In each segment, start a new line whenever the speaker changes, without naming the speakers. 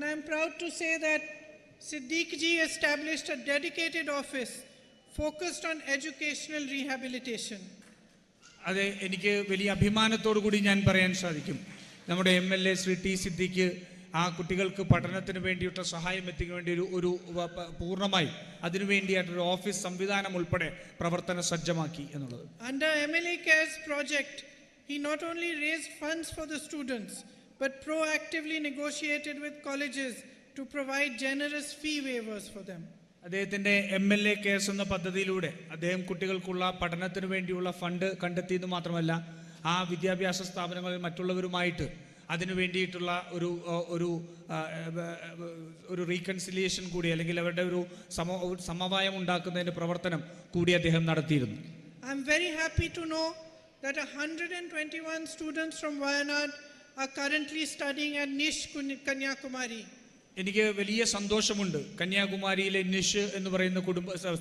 I am proud to say that Siddique ji established a dedicated office focused on educational rehabilitation.
അതെ, എനിക്ക് വലിയ അഭിമാനത്തോടു കൂടി ഞാൻ പറയാൻ സാധിക്കും, നമ്മുടെ MLA ശ്രീ ടി സിദ്ദീഖ് ആ കുട്ടികൾക്ക് പഠനത്തിന് വേണ്ടിയിട്ടുള്ള സഹായം എത്തിക്കാൻ വേണ്ടി ഒരു പൂർണ്ണമായി അതിനുവേണ്ടിയായിട്ടൊരു ഓഫീസ് സംവിധാനം ഉൾപ്പെടെ പ്രവർത്തന സജ്ജമാക്കി എന്നുള്ളത്.
Under MLA Cares project, he not only raised funds for the students, but proactively negotiated with colleges to provide generous fee waivers for them.
അദ്ദേഹത്തിൻ്റെ MLA Cares എന്ന പദ്ധതിയിലൂടെ അദ്ദേഹം കുട്ടികൾക്കുള്ള പഠനത്തിന് വേണ്ടിയുള്ള ഫണ്ട് കണ്ടെത്തിയെന്ന് മാത്രമല്ല, ആ വിദ്യാഭ്യാസ സ്ഥാപനങ്ങളിൽ മറ്റുള്ളവരുമായിട്ട് അതിനു വേണ്ടിയിട്ടുള്ള ഒരു റീകൺസിലിയേഷൻ കൂടി, അല്ലെങ്കിൽ അവരുടെ ഒരു സമവായം ഉണ്ടാക്കുന്നതിൻ്റെ പ്രവർത്തനം കൂടി അദ്ദേഹം നടത്തിയിരുന്നു.
I am very happy to know that 121 students from Wayanad are currently studying at Nish Kanyakumari.
എനിക്ക് വലിയ സന്തോഷമുണ്ട്, കന്യാകുമാരിയിലെ നിഷ് എന്ന് പറയുന്ന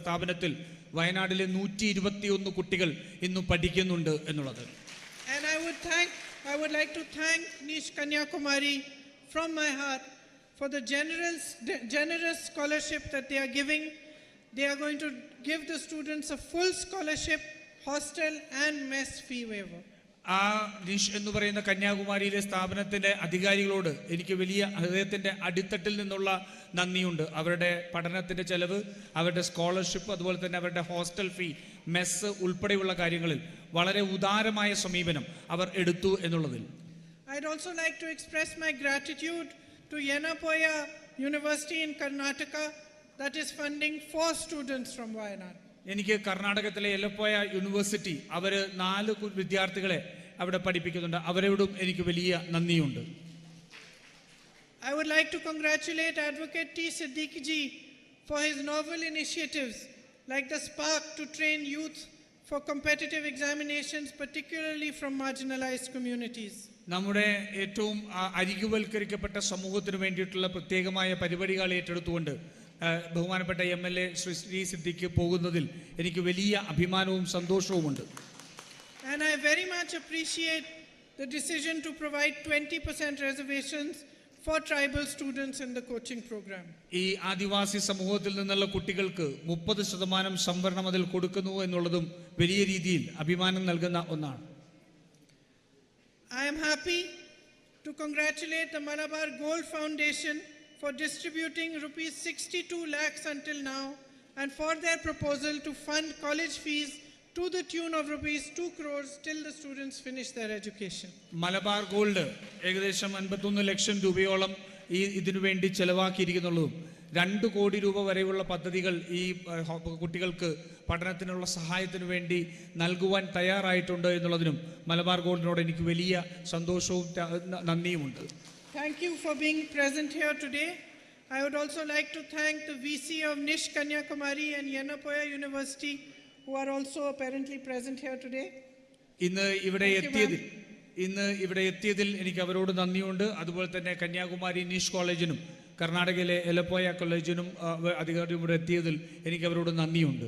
സ്ഥാപനത്തിൽ വയനാട്ടിലെ 121 കുട്ടികൾ ഇന്ന് പഠിക്കുന്നുണ്ട് എന്നുള്ളത്.
And I would like to thank Nish Kanyakumari from my heart for the generous scholarship that they are giving. They are going to give the students a full scholarship, hostel and mess fee waiver.
ആ നിഷ് എന്ന് പറയുന്ന കന്യാകുമാരിയിലെ സ്ഥാപനത്തിൻ്റെ അധികാരികളോട് എനിക്ക് വലിയ ഹൃദയത്തിൻ്റെ അടിത്തട്ടിൽ നിന്നുള്ള നന്ദിയുണ്ട്. അവരുടെ പഠനത്തിൻ്റെ ചെലവ്, അവരുടെ സ്കോളർഷിപ്പ്, അതുപോലെ തന്നെ അവരുടെ ഹോസ്റ്റൽ ഫീ, മെസ്സ് ഉൾപ്പെടെയുള്ള കാര്യങ്ങളിൽ വളരെ ഉദാരമായ സമീപനം അവർ എടുത്തു എന്നുള്ളതിൽ.
I'd also like to express my gratitude to Yenapoya University in Karnataka that is funding 4 students from Wayanad.
എനിക്ക് കർണാടകത്തിലെ യെലപ്പോയ യൂണിവേഴ്സിറ്റി അവർ 4 വിദ്യാർത്ഥികളെ അവിടെ പഠിപ്പിക്കുന്നുണ്ട്. അവരോടും എനിക്ക് വലിയ നന്ദിയുണ്ട്.
I would like to congratulate Advocate T. Siddique ji for his novel initiatives like the Spark to train youth for competitive examinations, particularly from marginalized communities.
നമ്മുടെ ഏറ്റവും അരികുവൽക്കരിക്കപ്പെട്ട സമൂഹത്തിന് വേണ്ടിയിട്ടുള്ള പ്രത്യേകമായ പരിപാടികൾ ഏറ്റെടുത്തുകൊണ്ട് ബഹുമാനപ്പെട്ട MLA ശ്രീ സിദ്ദീഖ് പോകുന്നതിൽ എനിക്ക് വലിയ അഭിമാനവും സന്തോഷവുമുണ്ട്.
And I very much appreciate the decision to provide 20% reservations for tribal students in the coaching program.
ഈ ആദിവാസി സമൂഹത്തിൽ നിന്നുള്ള കുട്ടികൾക്ക് 30% സംവരണം അതിൽ കൊടുക്കുന്നു എന്നുള്ളതും വലിയ രീതിയിൽ അഭിമാനം നൽകുന്ന ഒന്നാണ്.
I am happy to congratulate the Malabar Gold Foundation for distributing rupees 62 lakhs until now and for their proposal to fund college fees to the tune of rupees 2 crores till the students finish their education.
Malabar gold ഏകദേശം 51 ലക്ഷം രൂപയോളം ഇതിനു വേണ്ടി ചെലവാക്കിയിരിക്കുന്നുള്ളതും 2 കോടി രൂപ വരെയുള്ള പദ്ധതികൾ ഈ കുട്ടികൾക്ക് പഠനത്തിനുള്ള സഹായത്തിനു വേണ്ടി നൽകുവാൻ തയ്യാറായിട്ടുണ്ട് എന്നുള്ളതിനും മലബാർ ഗോൾഡിനോട് എനിക്ക് വലിയ സന്തോഷവും നന്ദിയുമുണ്ട്.
Thank you for being present here today. I would also like to thank the VC of Nish Kanyakumari and Yenapoya University who are also apparently present here today.
ഇന്ന് ഇവിടെ എത്തിയതിൽ എനിക്ക് അവരോട് നന്ദിയുണ്ട്. അതുപോലെ തന്നെ കന്യാകുമാരി നിഷ് കോളേജിനും കർണാടകയിലെ യെലപ്പോയ കോളേജിനും അധികാരിയും ഇവിടെ എത്തിയതിൽ എനിക്ക് അവരോട് നന്ദിയുണ്ട്.